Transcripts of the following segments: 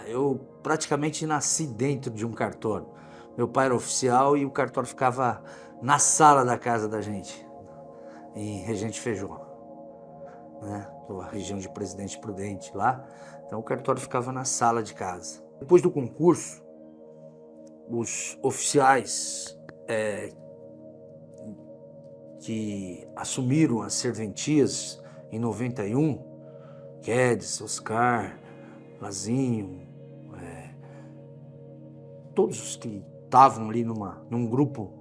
Eu praticamente nasci dentro de um cartório. Meu pai era oficial e o cartório ficava na sala da casa da gente, em Regente Feijó, né? A região de Presidente Prudente lá. Então o cartório ficava na sala de casa. Depois do concurso, os oficiais que assumiram as serventias em 91, Guedes, Oscar, Lazinho, todos os que estavam ali num grupo,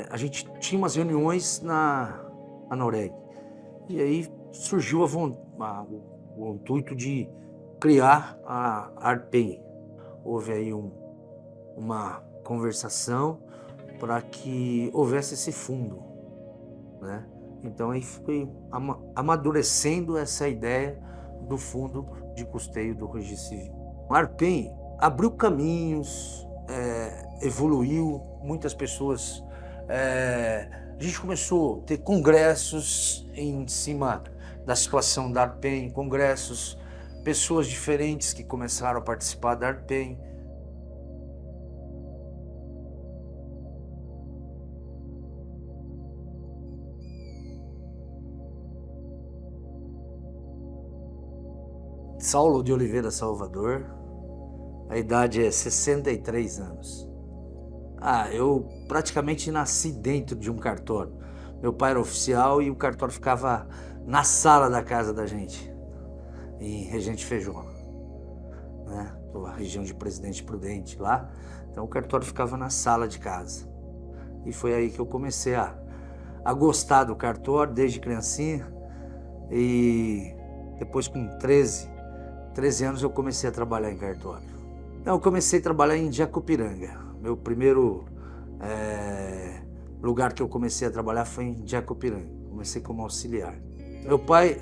a gente tinha umas reuniões na Noreg. E aí surgiu o intuito de criar a Arpen. Houve aí uma conversação para que houvesse esse fundo, né? Então aí foi amadurecendo essa ideia do fundo de custeio do registro civil. A Arpen abriu caminhos, evoluiu, muitas pessoas... a gente começou a ter congressos em cima da situação da Arpen, congressos, pessoas diferentes que começaram a participar da Arpen. Saulo de Oliveira Salvador, a idade é 63 anos. Eu praticamente nasci dentro de um cartório. Meu pai era oficial e o cartório ficava na sala da casa da gente, em Regente Feijó, né? A região de Presidente Prudente lá. Então o cartório ficava na sala de casa. E foi aí que eu comecei a gostar do cartório desde criancinha. E depois com 13 anos eu comecei a trabalhar em cartório. Eu comecei a trabalhar em Jacupiranga. Meu primeiro lugar que eu comecei a trabalhar foi em Jacupiranga. Comecei como auxiliar. Meu pai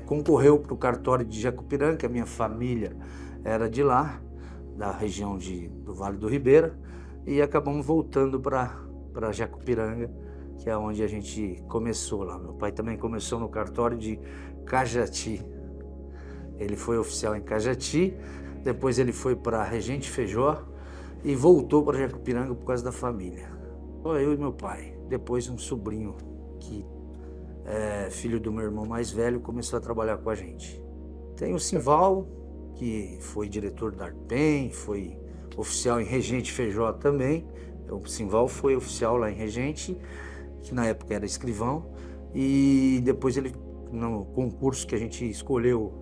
concorreu para o cartório de Jacupiranga, que a minha família era de lá, da região do Vale do Ribeira, e acabamos voltando para Jacupiranga, que é onde a gente começou lá. Meu pai também começou no cartório de Cajati. Ele foi oficial em Cajati, depois ele foi para Regente Feijó e voltou para Jacupiranga por causa da família. Eu e meu pai. Depois um sobrinho que filho do meu irmão mais velho, começou a trabalhar com a gente. Tem o Simval, que foi diretor da Arpen, foi oficial em Regente Feijó também. O Simval foi oficial lá em Regente, que na época era escrivão, e depois ele, no concurso que a gente escolheu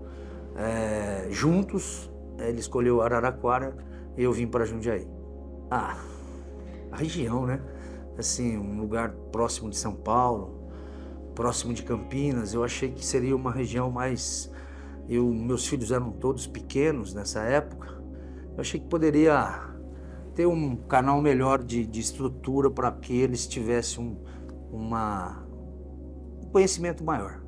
juntos, ele escolheu Araraquara e eu vim para Jundiaí. A região, né? Assim, um lugar próximo de São Paulo, próximo de Campinas. Eu achei que seria uma região mais... meus filhos eram todos pequenos nessa época. Eu achei que poderia ter um canal melhor de estrutura para que eles tivessem um conhecimento maior.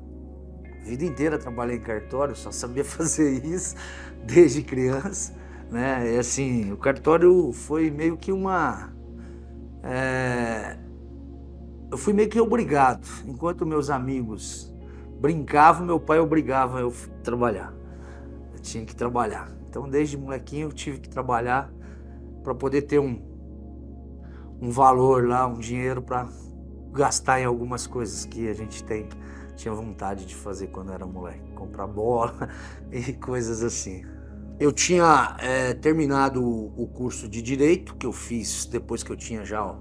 A vida inteira trabalhei em cartório, só sabia fazer isso desde criança, né? E assim, o cartório foi meio que eu fui meio que obrigado. Enquanto meus amigos brincavam, meu pai obrigava eu a trabalhar. Eu tinha que trabalhar. Então, desde molequinho, eu tive que trabalhar para poder ter um valor lá, um dinheiro para gastar em algumas coisas que a gente tinha vontade de fazer quando era moleque. Comprar bola e coisas assim. Eu tinha terminado o curso de Direito, que eu fiz depois que eu tinha já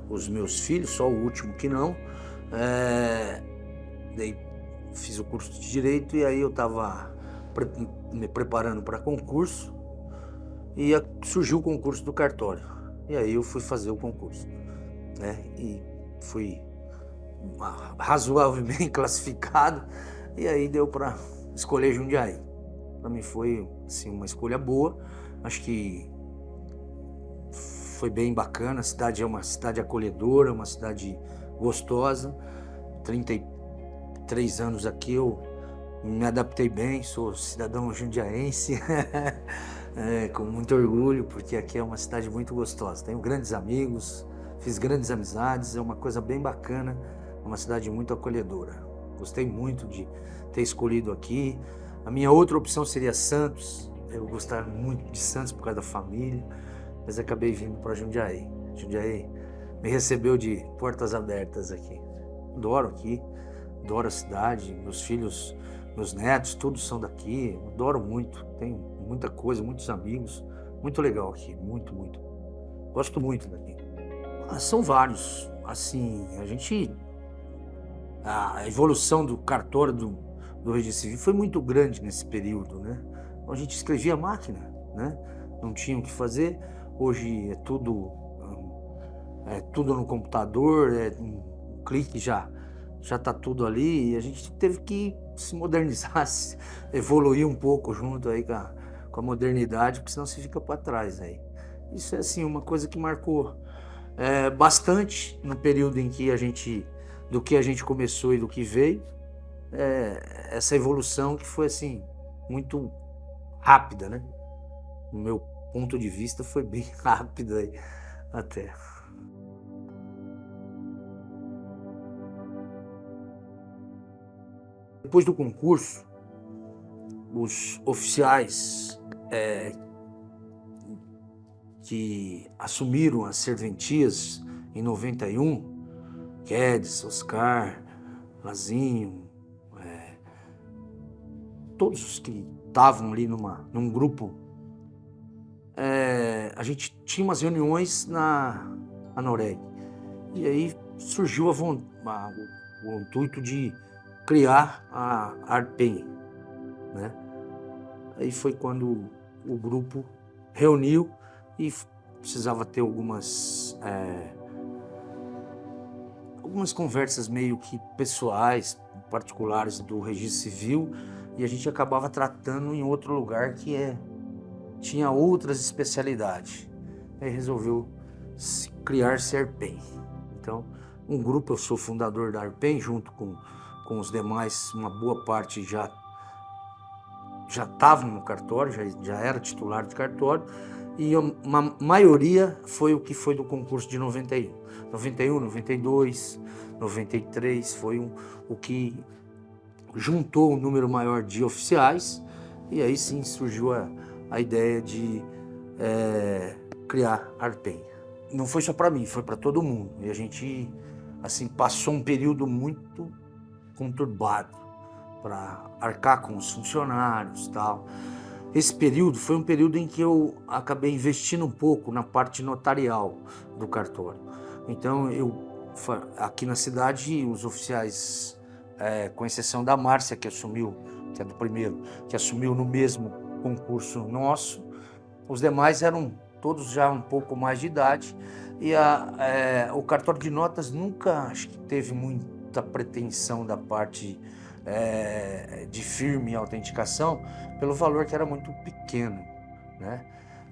os meus filhos, só o último que não. Daí fiz o curso de Direito e aí eu estava me preparando para concurso e surgiu o concurso do cartório. E aí eu fui fazer o concurso, né? E fui razoavelmente classificado e aí deu para escolher Jundiaí. Para mim foi assim, uma escolha boa, acho que foi bem bacana. A cidade é uma cidade acolhedora, uma cidade gostosa. 33 anos aqui eu me adaptei bem, sou cidadão jundiaense, com muito orgulho, porque aqui é uma cidade muito gostosa. Tenho grandes amigos, fiz grandes amizades, é uma coisa bem bacana, é uma cidade muito acolhedora. Gostei muito de ter escolhido aqui. A minha outra opção seria Santos. Eu gostava muito de Santos por causa da família, mas acabei vindo para Jundiaí. Jundiaí me recebeu de portas abertas aqui. Adoro aqui, adoro a cidade, meus filhos, meus netos, todos são daqui. Adoro muito, tenho muita coisa, muitos amigos. Muito legal aqui, muito, muito. Gosto muito daqui. São vários, assim, a evolução do cartório do Registro Civil foi muito grande nesse período, né? A gente escrevia à máquina, né? Não tinha o que fazer. Hoje é tudo no computador, um clique já está tudo ali, e a gente teve que se modernizar, evoluir um pouco junto aí com a modernidade, porque senão você fica para trás aí. Isso é assim uma coisa que marcou bastante no período em que do que a gente começou e do que veio, essa evolução que foi assim muito rápida, né? No meu ponto de vista foi bem rápida aí até. Depois do concurso, os oficiais que assumiram as serventias em 91, Guedes, Oscar, Lazinho, todos os que estavam ali num grupo, a gente tinha umas reuniões na Noreg. E aí surgiu o intuito de criar a ARPEN, né? Aí foi quando o grupo reuniu e precisava ter algumas conversas meio que pessoais, particulares do Registro Civil, e a gente acabava tratando em outro lugar que tinha outras especialidades. Aí resolveu criar-se a ARPEN. Então, um grupo, eu sou fundador da ARPEN, junto com os demais, uma boa parte já estavam no cartório, já era titular de cartório, e uma maioria foi o que foi do concurso de 91. 91, 92, 93 foi o que juntou um número maior de oficiais, e aí sim surgiu a ideia de criar a ARPEN. Não foi só para mim, foi para todo mundo, e a gente assim passou um período muito conturbado para arcar com os funcionários e tal. Esse período foi um período em que eu acabei investindo um pouco na parte notarial do cartório. Então, aqui na cidade, os oficiais, com exceção da Márcia, que assumiu, que é do primeiro, que assumiu no mesmo concurso nosso, os demais eram todos já um pouco mais de idade, e o cartório de notas nunca, acho que teve muita pretensão da parte de firme autenticação, pelo valor que era muito pequeno, né?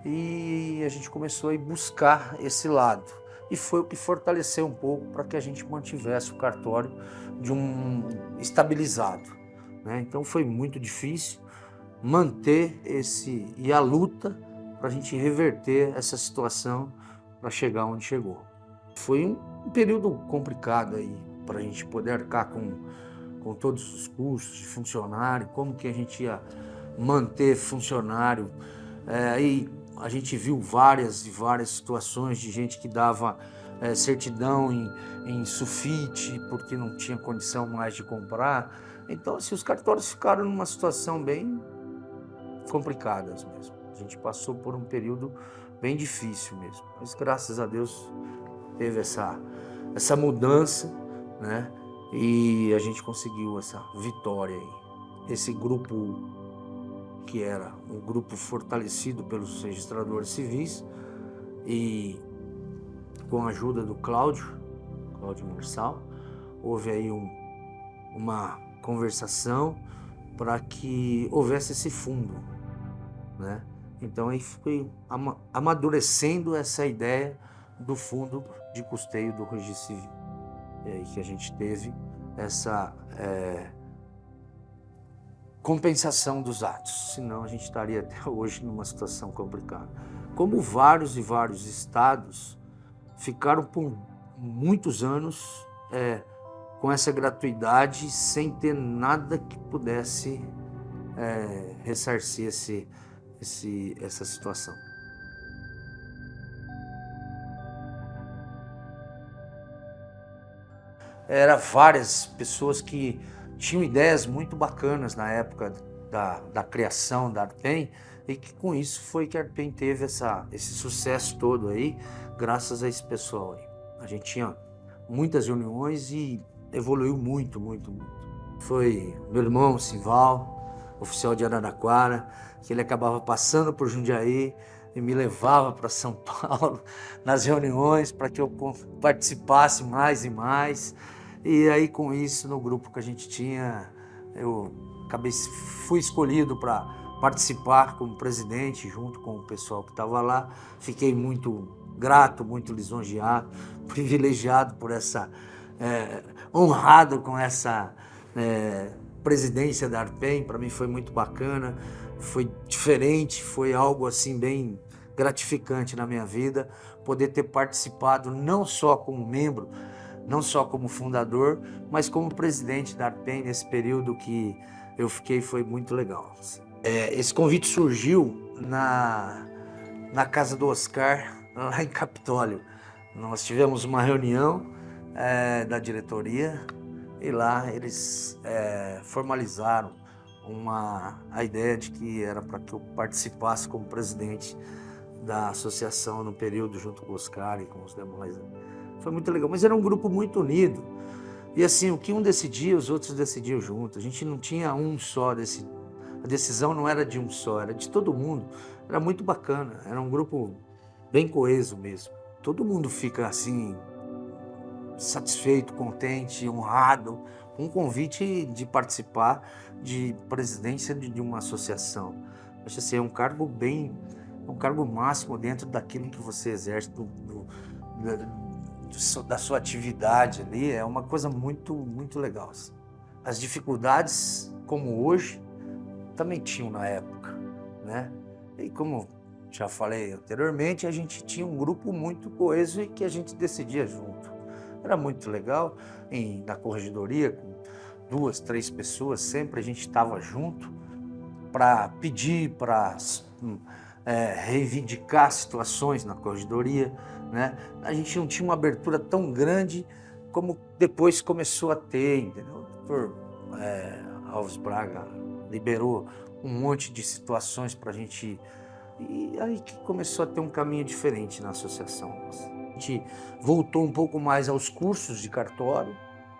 E a gente começou a buscar esse lado, e foi o que fortaleceu um pouco para que a gente mantivesse o cartório estabilizado, né? Então foi muito difícil manter e a luta para a gente reverter essa situação para chegar onde chegou. Foi um período complicado aí para a gente poder arcar com todos os custos de funcionário, como que a gente ia manter funcionário. Aí a gente viu várias e várias situações de gente que dava certidão em sulfite porque não tinha condição mais de comprar. Então, assim, os cartórios ficaram numa situação bem complicada mesmo. A gente passou por um período bem difícil mesmo, mas graças a Deus teve essa mudança, né? E a gente conseguiu essa vitória aí. Esse grupo, que era um grupo fortalecido pelos registradores civis, e com a ajuda do Cláudio Marçal, houve aí uma conversação para que houvesse esse fundo, né? Então aí foi amadurecendo essa ideia do fundo de custeio do Registro Civil. E aí que a gente teve essa compensação dos atos, senão a gente estaria até hoje numa situação complicada. Como vários e vários estados ficaram por muitos anos com essa gratuidade sem ter nada que pudesse ressarcir essa situação. Eram várias pessoas que tinham ideias muito bacanas na época da criação da Artem, e que com isso foi que a Artem teve esse sucesso todo aí, graças a esse pessoal aí. A gente tinha muitas reuniões e evoluiu muito, muito, muito. Foi meu irmão Simval, oficial de Araraquara, que ele acabava passando por Jundiaí e me levava para São Paulo nas reuniões para que eu participasse mais e mais. E aí com isso, no grupo que a gente tinha, eu fui escolhido para participar como presidente junto com o pessoal que estava lá. Fiquei muito grato, muito lisonjeado, privilegiado por honrado com essa presidência da Artem. Para mim foi muito bacana, foi diferente, foi algo assim bem gratificante na minha vida, poder ter participado não só como membro, não só como fundador, mas como presidente da Artem nesse período que eu fiquei, foi muito legal. Esse convite surgiu na casa do Oscar, lá em Capitólio. Nós tivemos uma reunião da diretoria e lá eles formalizaram a ideia de que era para que eu participasse como presidente da associação no período junto com o Oscar e com os demais. Foi muito legal, mas era um grupo muito unido. E assim, o que um decidia, os outros decidiam junto. A gente não tinha um só, a decisão não era de um só, era de todo mundo. Era muito bacana, era um grupo bem coeso mesmo. Todo mundo fica assim, satisfeito, contente, honrado, com um convite de participar de presidência de uma associação. Acho assim, é um cargo máximo dentro daquilo que você exerce, da sua atividade ali, é uma coisa muito, muito legal. Assim. As dificuldades, como hoje, também tinham na época, né? E como já falei anteriormente, a gente tinha um grupo muito coeso e que a gente decidia junto. Era muito legal, na corregedoria, com 2, 3 pessoas, sempre a gente estava junto para pedir, para reivindicar situações na corregedoria, né? A gente não tinha uma abertura tão grande como depois começou a ter, entendeu? O doutor Alves Braga liberou um monte de situações para a gente, e aí que começou a ter um caminho diferente na associação. A gente voltou um pouco mais aos cursos de cartório,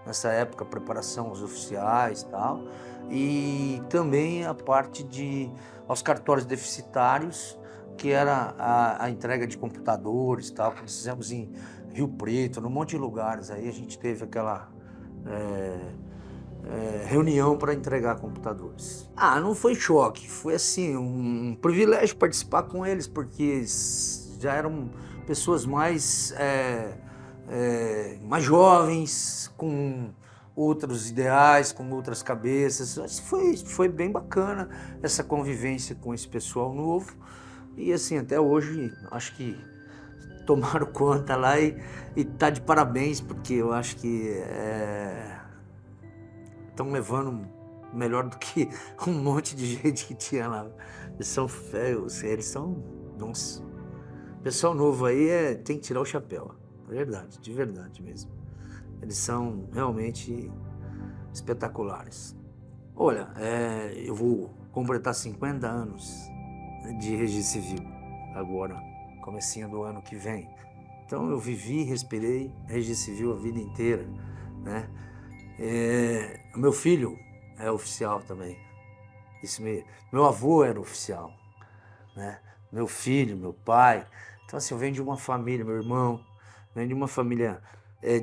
nessa época, preparação aos oficiais e tal, e também a parte aos cartórios deficitários, que era a entrega de computadores e tal, que nós fizemos em Rio Preto, num monte de lugares. Aí a gente teve aquela reunião para entregar computadores. Não foi choque, foi assim, um privilégio participar com eles, porque já eram pessoas mais jovens, com outros ideais, com outras cabeças. Foi bem bacana essa convivência com esse pessoal novo. E assim, até hoje, acho que tomaram conta lá e tá de parabéns, porque eu acho que estão levando melhor do que um monte de gente que tinha lá. Eles são feios, nossa. O pessoal novo aí tem que tirar o chapéu, é verdade, de verdade mesmo. Eles são realmente espetaculares. Olha, eu vou completar 50 anos de registro civil agora, comecinho do ano que vem. Então eu vivi, respirei registro civil a vida inteira, né? O meu filho é oficial também. Isso mesmo. Meu avô era oficial, né? Meu filho, meu pai. Então assim, eu venho de uma família, meu irmão, venho de uma família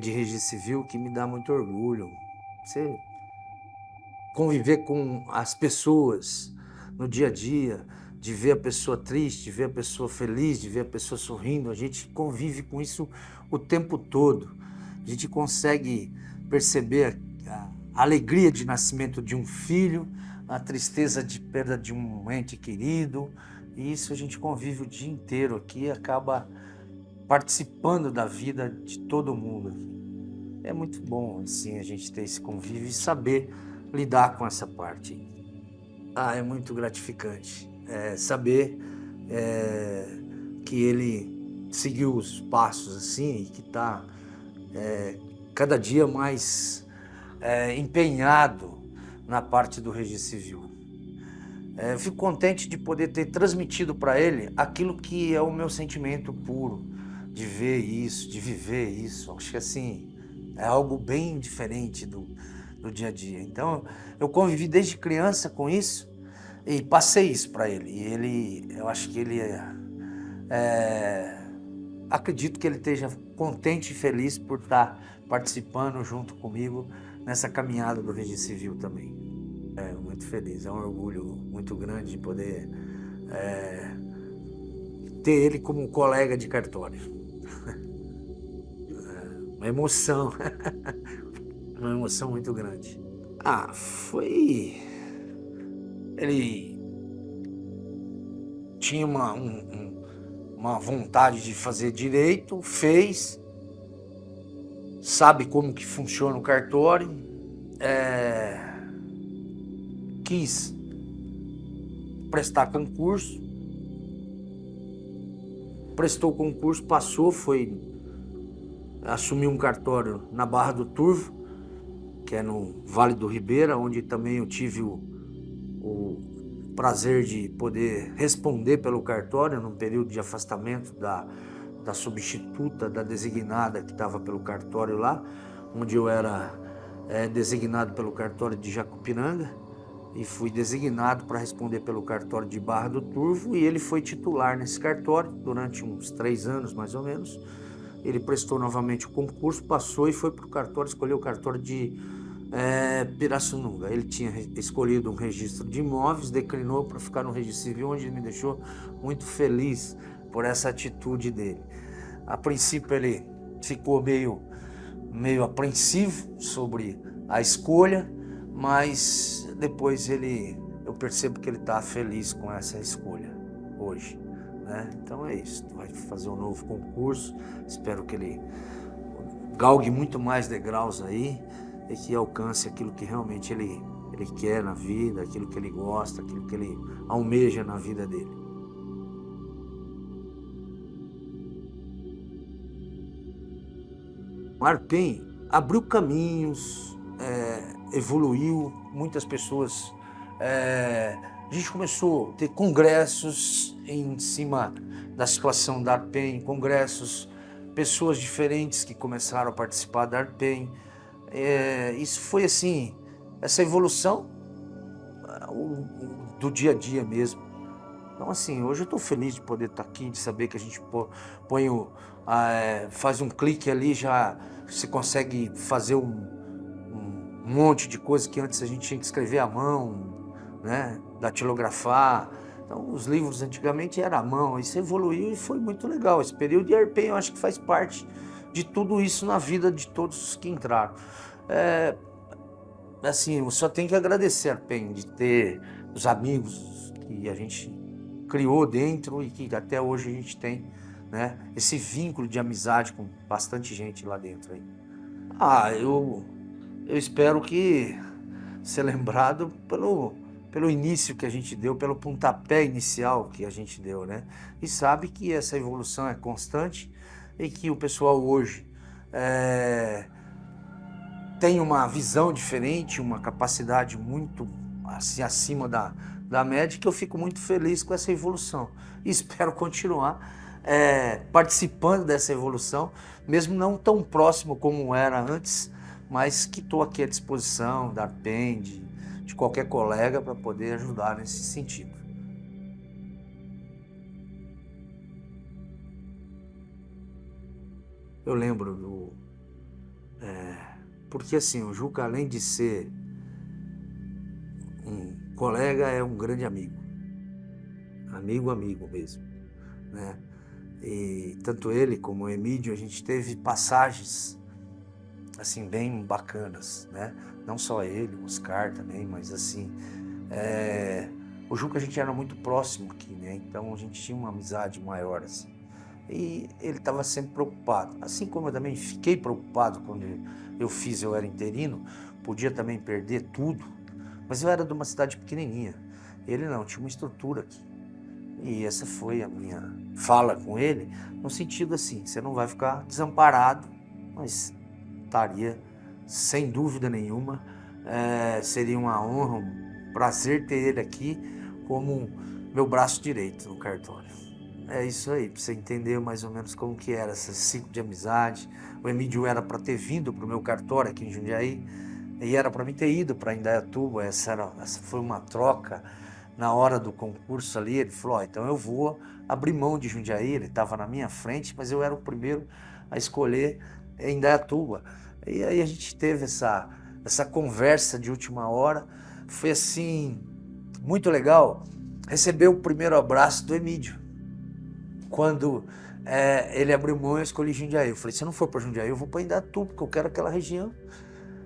de registro civil que me dá muito orgulho. Você conviver com as pessoas no dia a dia, de ver a pessoa triste, de ver a pessoa feliz, de ver a pessoa sorrindo, a gente convive com isso o tempo todo. A gente consegue perceber a alegria de nascimento de um filho, a tristeza de perda de um ente querido, e isso a gente convive o dia inteiro aqui e acaba participando da vida de todo mundo. É muito bom, assim, a gente ter esse convívio e saber lidar com essa parte. É muito gratificante saber que ele seguiu os passos assim e que está cada dia mais empenhado na parte do registro civil. Eu fico contente de poder ter transmitido para ele aquilo que é o meu sentimento puro, de ver isso, de viver isso. Acho que assim, é algo bem diferente do dia a dia. Então, eu convivi desde criança com isso e passei isso para ele. E ele, eu acho que ele acredito que ele esteja contente e feliz por estar participando junto comigo nessa caminhada do registro civil também. Muito feliz, é um orgulho muito grande de poder ter ele como um colega de cartório. Uma emoção, uma emoção muito grande. Foi... Ele tinha uma vontade de fazer direito, fez, sabe como que funciona o cartório, quis prestar concurso, prestou concurso, passou, assumiu um cartório na Barra do Turvo, que é no Vale do Ribeira, onde também eu tive o prazer de poder responder pelo cartório num período de afastamento da substituta, da designada que estava pelo cartório lá, onde eu era designado pelo cartório de Jacupiranga e fui designado para responder pelo cartório de Barra do Turvo, e ele foi titular nesse cartório durante uns 3 anos mais ou menos. Ele prestou novamente o concurso, passou e foi para o cartório, escolheu o cartório de Pirassununga. Ele tinha escolhido um registro de imóveis, declinou para ficar no registro civil, onde ele me deixou muito feliz por essa atitude dele. A princípio ele ficou meio apreensivo sobre a escolha, mas depois eu percebo que ele está feliz com essa escolha hoje, né? Então é isso, vai fazer um novo concurso, espero que ele galgue muito mais degraus aí e que alcance aquilo que realmente ele quer na vida, aquilo que ele gosta, aquilo que ele almeja na vida dele. O Arpen abriu caminhos, evoluiu, muitas pessoas, a gente começou a ter congressos em cima da situação da Arpen, congressos, pessoas diferentes que começaram a participar da Arpen. Isso foi assim, essa evolução do dia a dia mesmo. Então assim, hoje eu estou feliz de poder estar aqui, de saber que a gente faz um clique ali, já você consegue fazer um monte de coisa que antes a gente tinha que escrever à mão, né? Datilografar. Então os livros antigamente eram à mão, isso evoluiu e foi muito legal. Esse período de Arpen eu acho que faz parte de tudo isso na vida de todos que entraram. Assim, eu só tenho que agradecer a Arpen de ter os amigos que a gente criou dentro e que até hoje a gente tem, né, esse vínculo de amizade com bastante gente lá dentro aí. Eu espero que ser lembrado pelo início que a gente deu, pelo pontapé inicial que a gente deu, né? E sabe que essa evolução é constante e que o pessoal hoje tem uma visão diferente, uma capacidade muito assim, acima da média, que eu fico muito feliz com essa evolução. E espero continuar participando dessa evolução, mesmo não tão próximo como era antes, mas que estou aqui à disposição da Arpen, de qualquer colega, para poder ajudar nesse sentido. Eu lembro porque assim, o Juca, além de ser um colega, é um grande amigo. Amigo mesmo, né? E tanto ele como o Emídio, a gente teve passagens assim bem bacanas, né? Não só ele, o Oscar também, mas assim, o Juca a gente era muito próximo aqui, né? Então a gente tinha uma amizade maior assim. E ele estava sempre preocupado, assim como eu também fiquei preocupado quando eu era interino, podia também perder tudo, mas eu era de uma cidade pequenininha. Ele não, tinha uma estrutura aqui. E essa foi a minha fala com ele, no sentido assim, você não vai ficar desamparado, mas estaria, sem dúvida nenhuma, seria uma honra, um prazer ter ele aqui como meu braço direito no cartório. É isso aí, para você entender mais ou menos como que era esse ciclo de amizade. O Emídio era para ter vindo para o meu cartório aqui em Jundiaí, e era para mim ter ido para Indaiatuba. Essa foi uma troca na hora do concurso ali. Ele falou, então eu vou abrir mão de Jundiaí. Ele estava na minha frente, mas eu era o primeiro a escolher Indaiatuba. E aí a gente teve essa conversa de última hora. Foi assim, muito legal receber o primeiro abraço do Emídio. Quando ele abriu mão, eu escolhi Jundiaí. Eu falei, se eu não for para Jundiaí, eu vou para Indaiatuba, porque eu quero aquela região,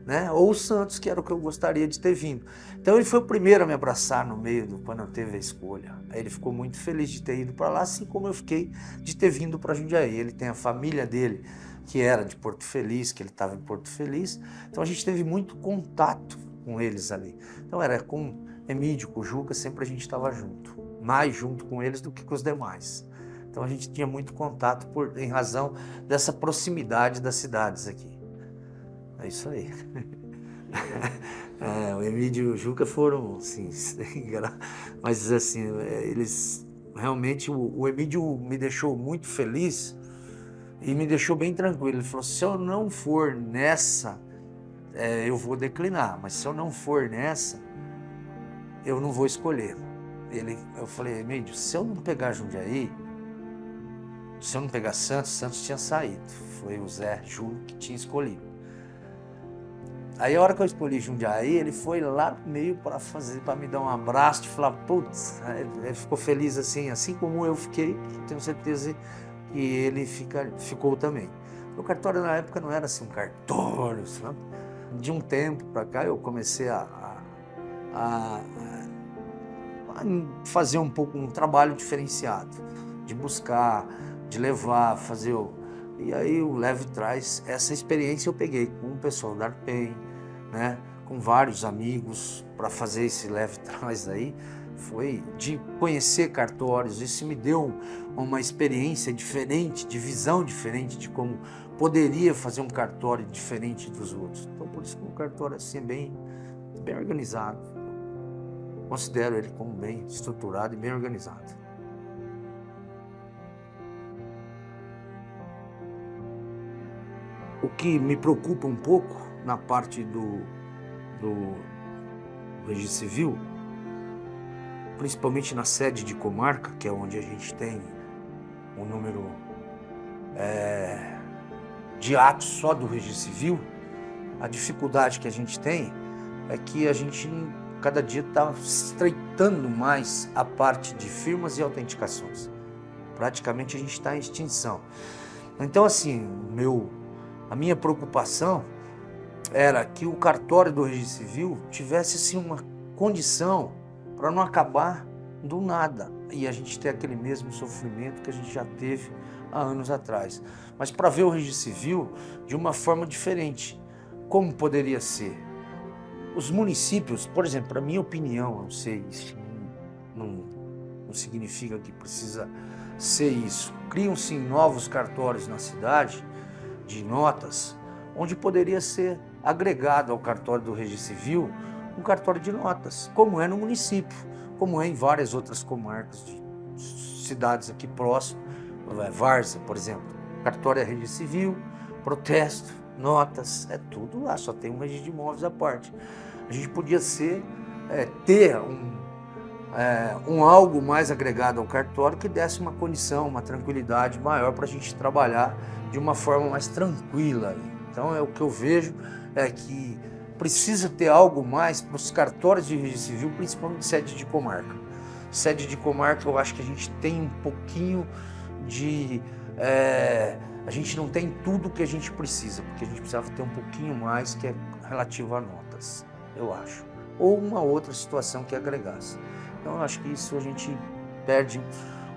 né? Ou Santos, que era o que eu gostaria de ter vindo. Então ele foi o primeiro a me abraçar no meio quando eu teve a escolha. Aí ele ficou muito feliz de ter ido para lá, assim como eu fiquei de ter vindo para Jundiaí. Ele tem a família dele, que era de Porto Feliz, que ele estava em Porto Feliz. Então a gente teve muito contato com eles ali. Então era com Emídio, com o Juca, sempre a gente estava junto. Mais junto com eles do que com os demais. Então a gente tinha muito contato em razão dessa proximidade das cidades aqui. É isso aí. O Emídio e o Juca foram, assim, mas assim, eles realmente, o Emídio me deixou muito feliz e me deixou bem tranquilo. Ele falou, se eu não for nessa, eu vou declinar, mas se eu não for nessa, eu não vou escolher. Eu falei, Emídio, se eu não pegar Jundiaí, se eu não pegar Santos, Santos tinha saído. Foi o Zé Júlio que tinha escolhido. Aí a hora que eu escolhi Jundiaí, ele foi lá no meio para me dar um abraço, de falar, putz, ele ficou feliz assim como eu fiquei, tenho certeza que ele ficou também. O cartório na época não era assim um cartório, sabe? De um tempo para cá eu comecei a fazer um pouco um trabalho diferenciado, de buscar, de levar, fazer E aí o Leve traz essa experiência. Eu peguei com o pessoal da Arpen, né, com vários amigos para fazer esse Leve traz aí. Foi de conhecer cartórios, isso me deu uma experiência diferente, de visão diferente de como poderia fazer um cartório diferente dos outros. Então por isso que o cartório assim é bem organizado. Considero ele como bem estruturado e bem organizado. O que me preocupa um pouco na parte do registro civil, principalmente na sede de comarca, que é onde a gente tem um número de atos só do registro civil, a dificuldade que a gente tem é que a gente cada dia está estreitando mais a parte de firmas e autenticações. Praticamente a gente está em extinção. Então assim, a minha preocupação era que o cartório do registro civil tivesse assim, uma condição para não acabar do nada e a gente ter aquele mesmo sofrimento que a gente já teve há anos atrás. Mas para ver o registro civil de uma forma diferente. Como poderia ser? Os municípios, por exemplo, para minha opinião, não sei, isso não significa que precisa ser isso. Criam-se novos cartórios na cidade de notas, onde poderia ser agregado ao cartório do registro civil um cartório de notas, como é no município, como é em várias outras comarcas de cidades aqui próximas. Várzea, por exemplo, cartório é registro civil, protesto, notas, é tudo lá, só tem um registro de imóveis à parte. A gente podia ter um algo mais agregado ao cartório que desse uma condição, uma tranquilidade maior para a gente trabalhar de uma forma mais tranquila. Então o que eu vejo é que precisa ter algo mais para os cartórios de registro civil, principalmente sede de comarca. Sede de comarca eu acho que a gente tem um pouquinho de... a gente não tem tudo que a gente precisa, porque a gente precisava ter um pouquinho mais que é relativo a notas, eu acho. Ou uma outra situação que agregasse. Então eu acho que isso a gente perde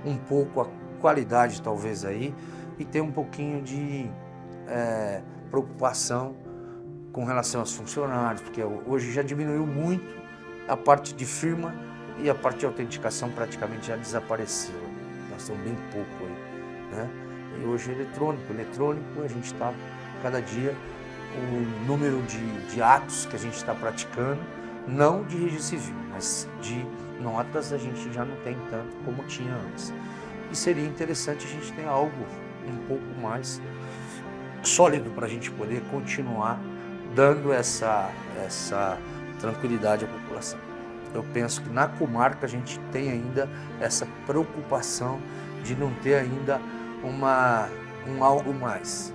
um pouco a qualidade talvez aí e tem um pouquinho de preocupação com relação aos funcionários, porque hoje já diminuiu muito a parte de firma e a parte de autenticação praticamente já desapareceu. Nós estamos bem pouco aí, né? E hoje eletrônico, a gente está, cada dia, o número de atos que a gente está praticando, não de registro civil, mas de notas, a gente já não tem tanto como tinha antes. E seria interessante a gente ter algo um pouco mais sólido para a gente poder continuar dando essa tranquilidade à população. Eu penso que na comarca a gente tem ainda essa preocupação de não ter ainda um algo mais.